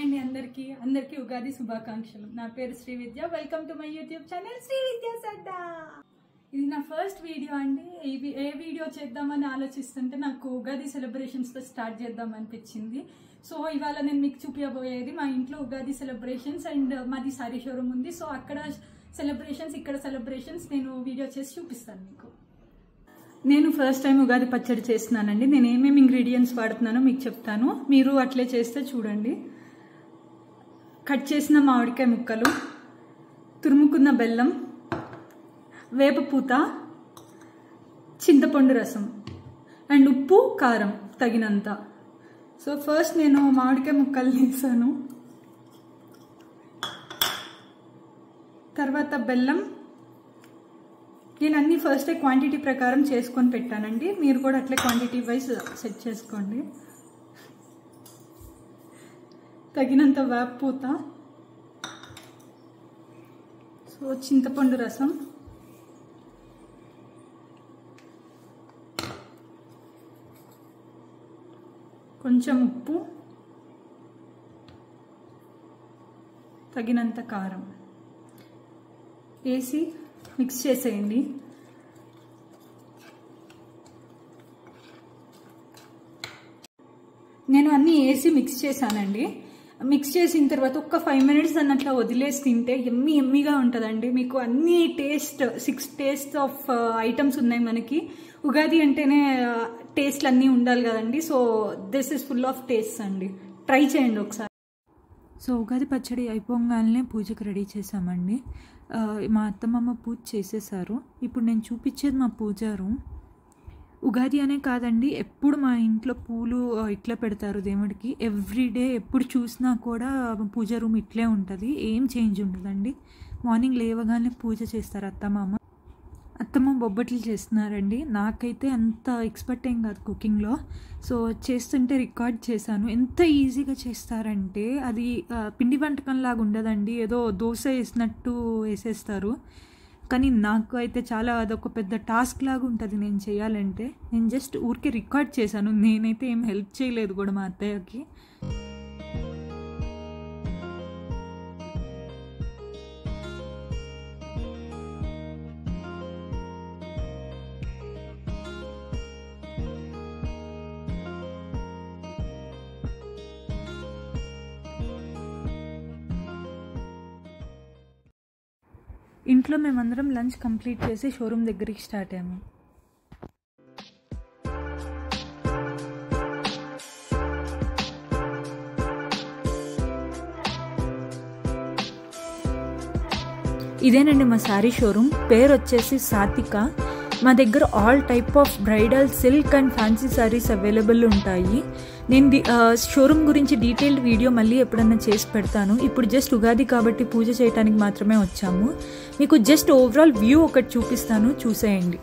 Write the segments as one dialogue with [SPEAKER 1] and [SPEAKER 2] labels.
[SPEAKER 1] అండి అందరికీ ఉగాది శుభాకాంక్షలు. నా పేరు Sri Vidya. Welcome to my YouTube channel Sri Vidya Sadda. ఇది నా ఫస్ట్ వీడియో అండి. ఏ వీడియో చేద్దామని ఆలోచిస్తుంటే నాకు ఉగాది సెలబ్రేషన్స్తో స్టార్ట్ చేద్దాం అనిపించింది. సో ఇవాళ నేను మీకు చూపించబోయేది మా ఇంట్లో ఉగాది సెలబ్రేషన్స్ అండ్ మాది సారీ షోరూమ్ ఉంది. సో అక్కడ సెలబ్రేషన్స్ ఇక్కడ సెలబ్రేషన్స్ నేను వీడియో చేసి చూపిస్తాను మీకు. నేను ఫస్ట్ టైం ఉగాది పచ్చడి చేస్తున్నానండి. నేను ఏమేమి ఇంగ్రీడియంట్స్ వాడుతున్నానో మీకు చెప్తాను, మీరు అట్లే చేస్తే చూడండి. కట్ చేసిన మామిడికాయ ముక్కలు, తురుముకున్న బెల్లం, వేపపూత, చింతపండు రసం అండ్ ఉప్పు కారం తగినంత. సో ఫస్ట్ నేను మామిడికాయ ముక్కలు వేసాను, తర్వాత బెల్లం. నేను అన్ని ఫస్ట్ క్వాంటిటీ ప్రకారం చేసుకొని పెట్టానండి, మీరు కూడా అట్లే క్వాంటిటీ వైజ్ సెట్ చేసుకోండి. తగినంత వేపపూత, సో చింతపండు రసం, కొంచెం ఉప్పు, తగినంత కారం వేసి మిక్స్ చేసేయండి. నేను అన్నీ వేసి మిక్స్ చేశానండి. మిక్స్ చేసిన తర్వాత ఒక్క 5 minutes అన్నట్లా వదిలేసి తింటే ఎమ్మీగా ఉంటుందండి. మీకు అన్ని 6 టేస్ట్ ఆఫ్ ఐటమ్స్ ఉన్నాయి మనకి. ఉగాది అంటేనే టేస్ట్లు అన్నీ ఉండాలి కదండి. So this is full of taste అండి. ట్రై చేయండి ఒకసారి.
[SPEAKER 2] సో ఉగాది పచ్చడి అయిపోగానే పూజకి రెడీ చేసామండి. మా అత్తమ్మ పూజ చేసేసారు. ఇప్పుడు నేను చూపించేది మా పూజ రూమ్. ఉగాది అనే కాదండి, ఎప్పుడు మా ఇంట్లో పూలు ఇట్లా పెడతారు దేవుడికి. ఎవ్రీడే ఎప్పుడు చూసినా కూడా పూజ రూమ్ ఇట్లే ఉంటుంది, ఏం చేంజ్ ఉండదండి. మార్నింగ్ లేవగానే పూజ చేస్తారు అత్తమ్మ బొబ్బట్లు చేస్తున్నారండి. నాకైతే అంత ఎక్స్పర్ట్ ఏం కాదు కుకింగ్లో. సో చేస్తుంటే రికార్డ్ చేశాను. ఎంత ఈజీగా చేస్తారంటే అది పిండి వంటకం లాగా ఉండదండి, ఏదో దోశ వేసినట్టు వేసేస్తారు. కానీ నాకు అయితే చాలా అదొక పెద్ద టాస్క్ లాగా ఉంటుంది నేను చేయాలంటే. నేను జస్ట్ ఊరికే రికార్డ్ చేశాను, నేనైతే ఏం హెల్ప్ చేయలేదు కూడా మా అత్తయ్యకి. ఇంట్లో మేమందరం లంచ్ కంప్లీట్ చేసి షోరూమ్ దగ్గరికి స్టార్ట్ అయ్యాము. ఇదేనండి మా శారీ షోరూమ్. పేరు వచ్చేసి సాత్విక. మా దగ్గర all type of bridal, silk and fancy saris available ఉంటాయి. నేను షోరూమ్ గురించి డీటెయిల్డ్ వీడియో మళ్ళీ ఎప్పుడన్నా చేసి పెడతాను. ఇప్పుడు జస్ట్ ఉగాది కాబట్టి పూజ చేయడానికి మాత్రమే వచ్చాము. మీకు జస్ట్ ఓవరాల్ వ్యూ ఒకటి చూపిస్తాను, చూసేయండి.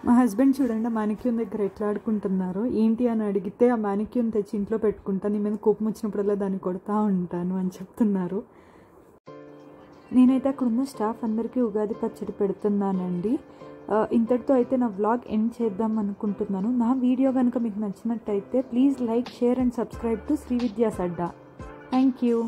[SPEAKER 2] మా హస్బెండ్ చూడండి మానిక్యూన్ దగ్గర ఎట్లా ఆడుకుంటున్నారు. ఏంటి అని అడిగితే ఆ మానిక్యూన్ తెచ్చి ఇంట్లో పెట్టుకుంటాను, నీ మీద కోపం వచ్చినప్పుడల్లా దాన్ని కొడతా ఉంటాను అని చెప్తున్నారు. నేనైతే అక్కడ ఉన్న స్టాఫ్ అందరికీ ఉగాది పచ్చడి పెడుతున్నానండి. ఇంతటితో అయితే నా వ్లాగ్ ఎండ్ చేద్దాం అనుకుంటున్నాను. నా వీడియో కనుక మీకు నచ్చినట్టయితే please like, share and subscribe to Sri Vidya Sadda. Thank you.